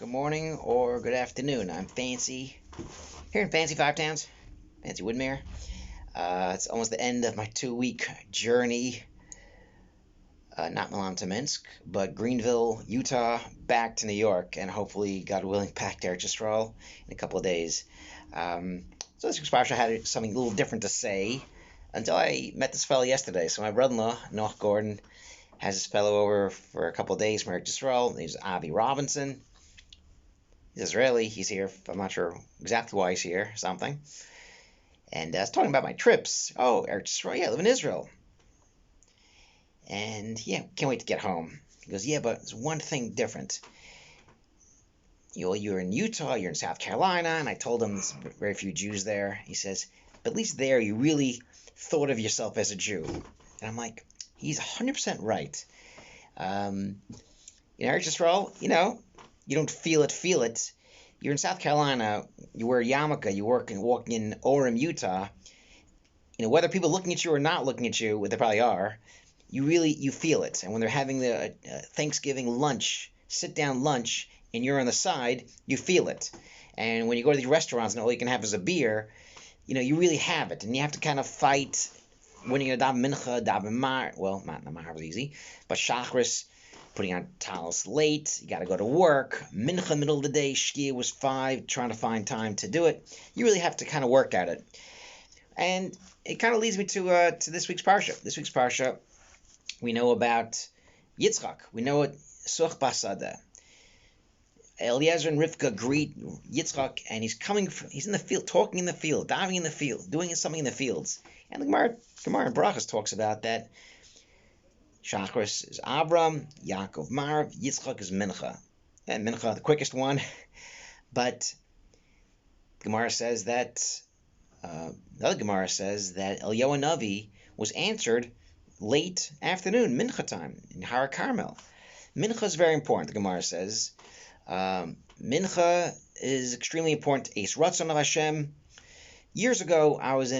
good morning, or good afternoon. I'm Fancy, here in Fancy Five Towns, Fancy Woodmere. It's almost the end of my 2 week journey, not Milan to Minsk, but Greenville, Utah, back to New York, and hopefully, God willing, back to Eretz Yisrael in a couple of days. So this week's parsha had something a little different to say until I met this fellow yesterday. So my brother-in-law, Noach Gordon, has this fellow over for a couple of days from Eretz Yisrael. He's Avi Robinson. He's Israeli. He's here. I'm not sure exactly why he's here. Something. And I was talking about my trips. Oh, Eretz Yisrael. Yeah, I live in Israel. And yeah, can't wait to get home. He goes, yeah, but there's one thing different. You're in Utah, you're in South Carolina, and I told him there's very few Jews there. He says, but at least there you really thought of yourself as a Jew. And I'm like, he's 100% right. In Eretz Yisrael, you don't feel it. You're in South Carolina, you wear a yarmulke, you walking in Orem, Utah. Whether people looking at you or not looking at you, what they probably are, you feel it. And when they're having the Thanksgiving lunch, sit down lunch, and you're on the side, you feel it. And when you go to these restaurants and all you can have is a beer, you really have it. And you have to kind of fight when you're going to daven mincha, daven mar. Well, not mar was easy, but shachris, putting on talis late, you got to go to work, mincha middle of the day, shkia was 5, trying to find time to do it. You really have to kind of work at it. And it kind of leads me to this week's parsha. This week's parsha, we know about Yitzchak. We know what Such Basada. Eliezer and Rivka greet Yitzchak, and he's in the field, talking in the field, diving in the field, doing something in the fields. And the Gemara in Brachos talks about that. Shachris is Abram, Yaakov Marv, Yitzchak is Mincha. And Mincha, the quickest one. But the Gemara says that, the other Gemara says that Eliyahu Navi was answered late afternoon, Mincha time, in Har Carmel. Mincha is very important, the Gemara says. Mincha is extremely important. Eis Ratzon of Hashem. Years ago, I was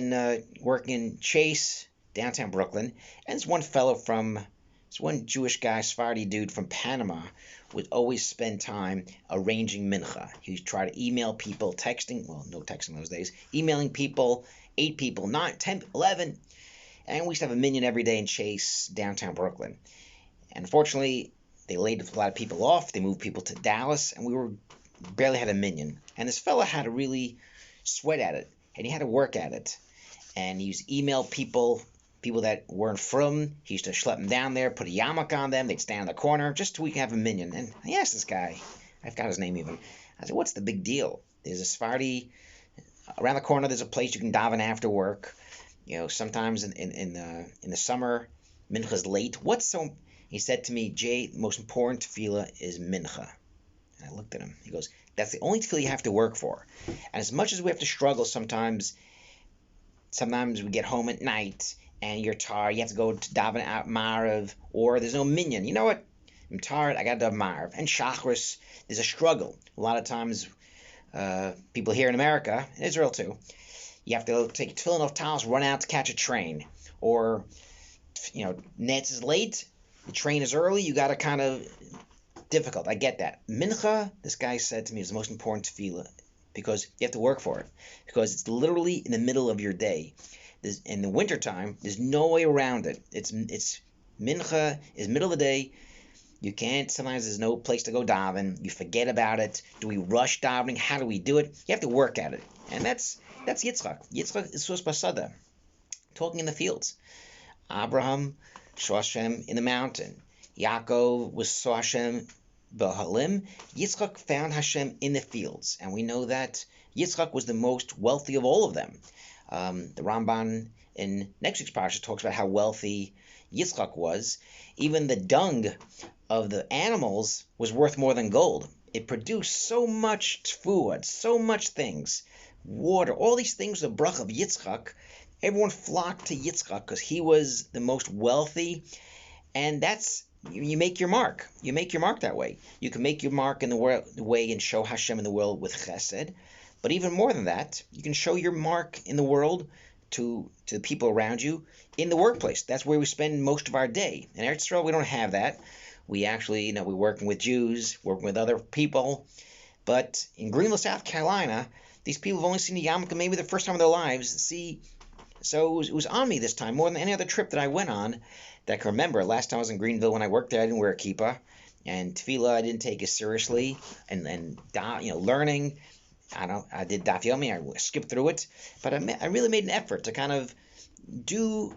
working in Chase, downtown Brooklyn, and this one Jewish guy, Sephardi dude from Panama, would always spend time arranging mincha. He would try to email people, texting, well, no texting those days, emailing people, 8 people, 9, 10, 11, and we used to have a minyan every day in Chase, downtown Brooklyn. And unfortunately, they laid a lot of people off. They moved people to Dallas, and we barely had a minyan. And this fella had to really sweat at it, and he had to work at it. And he used to email people that weren't from. He used to schlep them down there, put a yarmulke on them. They'd stand in the corner just so we could have a minyan. And I asked this guy, I forgot his name even. I said, what's the big deal? There's a Sephardi around the corner. There's a place you can daven after work. Sometimes in the summer, mincha's late. He said to me, Jay, the most important tefillah is mincha. And I looked at him. He goes, that's the only tefillah you have to work for. And as much as we have to struggle sometimes we get home at night and you're tired. You have to go to daven out Marav, or there's no minyan. You know what? I'm tired. I got to daven Marav. And Shachris, there's a struggle. A lot of times, people here in America, in Israel too, you have to take tefillin off towels, run out to catch a train. Or, Nets is late. The train is early, you got to kind of difficult. I get that. Mincha, this guy said to me, is the most important tefillah because you have to work for it. Because it's literally in the middle of your day. In the wintertime, there's no way around it. It's mincha is middle of the day. You can't, sometimes there's no place to go daven. You forget about it. Do we rush davening? How do we do it? You have to work at it. And that's Yitzchak. Yitzchak is Sus Basada, talking in the fields. Abraham saw Hashem in the mountain. Yaakov saw Hashem b'halim. Yitzchak found Hashem in the fields. And we know that Yitzchak was the most wealthy of all of them. The Ramban in next week's parsha talks about how wealthy Yitzchak was. Even the dung of the animals was worth more than gold. It produced so much food, so much things, water, all these things, the brach of Yitzchak. Everyone flocked to Yitzchak because he was the most wealthy, and that's, you make your mark. You make your mark that way. You can make your mark in the way and show Hashem in the world with chesed, but even more than that, you can show your mark in the world to the people around you in the workplace. That's where we spend most of our day. In Eretz Yisrael, we don't have that. We actually, we're working with Jews, working with other people, But in Greenville, South Carolina, these people have only seen the yarmulke maybe the first time in their lives. See, so it was on me this time more than any other trip that I went on that I can remember. Last time I was in Greenville when I worked there, I didn't wear a kippah, and tefillah I didn't take as seriously, and learning. I did daf yomi. I skipped through it, but I really made an effort to kind of do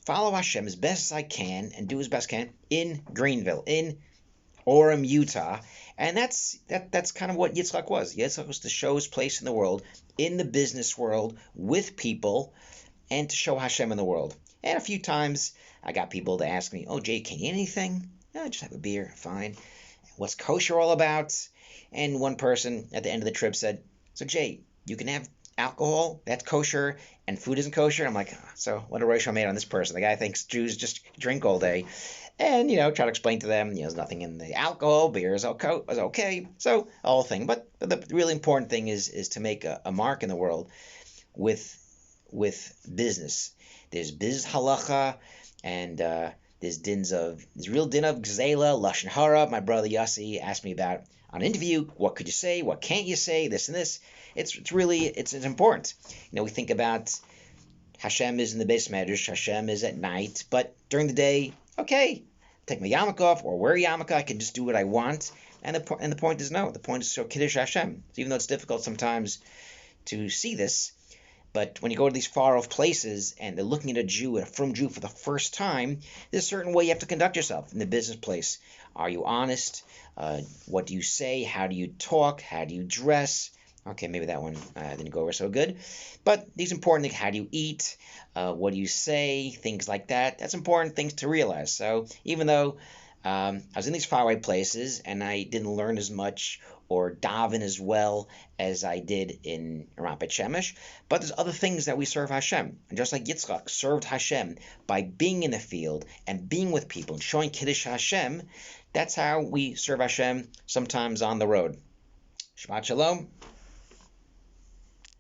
follow Hashem as best as I can and do as best I can in Greenville, in Orem, Utah, and that's kind of what Yitzchak was. Yitzchak was to show his place in the world, in the business world, with people, and to show Hashem in the world. And a few times I got people to ask me, "Oh, Jay, can you eat anything?" "No, just have a beer, fine." "What's kosher all about?" And one person at the end of the trip said, "So Jay, you can have alcohol, that's kosher, and food isn't kosher?" I'm like, so what a ratio I made on this person. The guy thinks Jews just drink all day. And, try to explain to them, there's nothing in the alcohol, beer is okay. So, all thing. But the really important thing is to make a mark in the world with business. There's biz halacha, and there's real din of gzela, lashon hara. My brother Yossi asked me about on an interview, what could you say, what can't you say, this and this. It's really important. We think about Hashem is in the base medrash, Hashem is at night, but during the day, okay, take my yarmulke off or wear a yarmulke, I can just do what I want. And the point is no. The point is to show Kiddush Hashem. So even though it's difficult sometimes to see this, but when you go to these far-off places and they're looking at a Jew, a frum Jew, for the first time, there's a certain way you have to conduct yourself in the business place. Are you honest? What do you say? How do you talk? How do you dress? Okay, maybe that one didn't go over so good. But these important things, how do you eat? What do you say? Things like that. That's important things to realize. So even though I was in these faraway places and I didn't learn as much or daven as well as I did in Ramat Beit Shemesh, but there's other things that we serve Hashem. And just like Yitzchak served Hashem by being in the field and being with people and showing Kiddush Hashem, that's how we serve Hashem sometimes on the road. Shabbat Shalom.